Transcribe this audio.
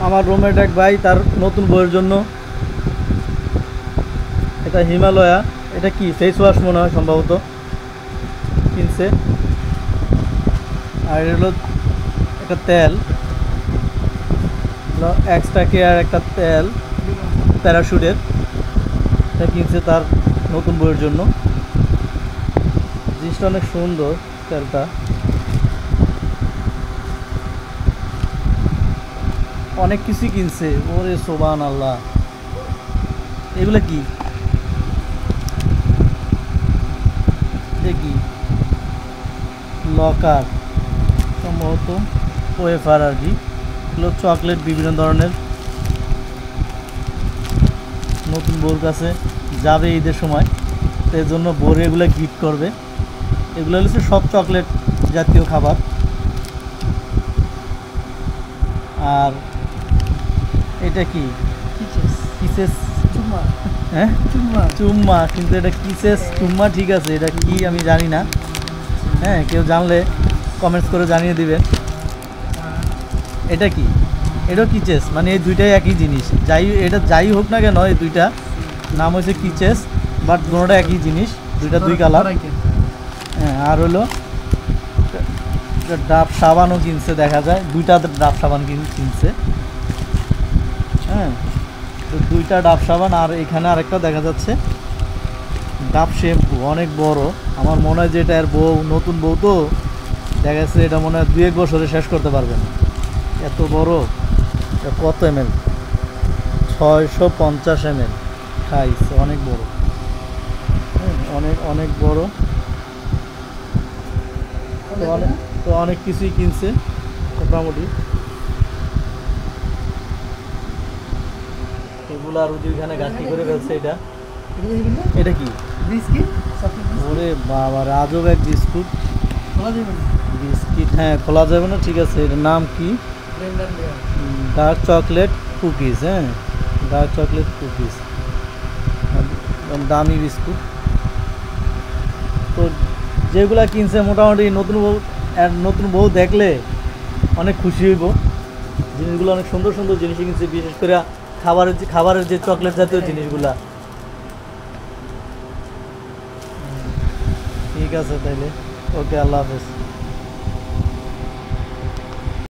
আমার রুমমেট এক ভাই তার নতুন বউয়ের জন্য এটা হিমালয়া, এটা কি ফেস ওয়াশ মনে হয় সম্ভবত কিনছে। আর এটা হলো একটা তেল, এক্সট্রা কেয়ার একটা তেল প্যারাশুটের, এটা কিনছে তার নতুন বউয়ের জন্য। জিনিসটা অনেক সুন্দর তেলটা। অনেক কিছুই কিনছে, ওরে সোবান আল্লাহ। এগুলো কি দেখি লকার সম্ভবত ওয়েফার আর কি, এগুলো চকলেট বিভিন্ন ধরনের। নতুন বউর কাছে যাবে ঈদের সময়, তো এর জন্য বউর এগুলো গিফট করবে। এগুলো হচ্ছে সব চকলেট জাতীয় খাবার। আর এটা কি কিসেস চুম্মা, হ্যাঁ চুম্মা, কিন্তু এটা কিসেস চুম্মা ঠিক আছে, এটা কি আমি জানি না। হ্যাঁ, কেউ জানলে কমেন্টস করে জানিয়ে দিবেন। এটা কি, এটাও কিচেস, মানে এই দুইটাই একই জিনিস। এটা যাই হোক না কেন, এই দুইটা নাম হয়েছে কিচেস, বাট দুটোটা একই জিনিস, দুইটা দুই কালার। হ্যাঁ, আর হলো ডাব সাবানও কিনছে দেখা যায়, দুইটা ডাব সাবান কিনছে। হ্যাঁ, তো দুইটা ডাব সাবান, আর এখানে আরেকটা দেখা যাচ্ছে ডাব শ্যাম্পু, অনেক বড়। আমার মনে হয় যে এটা এর বউ, নতুন বউ তো দেখা যাচ্ছে এটা মনে হয় 2-1 বছরে শেষ করতে পারবেন, এত বড়। এটা কত ml? 650 ml খাইছে, অনেক বড়। অনেক অনেক বড়। তো অনেক কিছুই কিনছে মোটামুটি। এগুলো আর ওইখানে গাছটি করে ফেলছে। এটা কি বিস্কিট? ওরে বাবা, আজব এক বিস্কুট। বিস্কিট, হ্যাঁ খোলা যাবে না, ঠিক আছে। এটার নাম কি? Dark chocolate cookies. হ্যাঁ, ডার্ক চকলেট কুকিজ, দামি বিস্কুট। তো যেগুলা কিনছে মোটামুটি নতুন বউ দেখলে অনেক খুশি হইব। জিনিসগুলো অনেক সুন্দর সুন্দর জিনিস কিনছে, বিশেষ করে খাবারের যে চকলেট জাতীয় জিনিসগুলা। ঠিক আছে তাইলে, ওকে, আল্লাহ হাফেজ।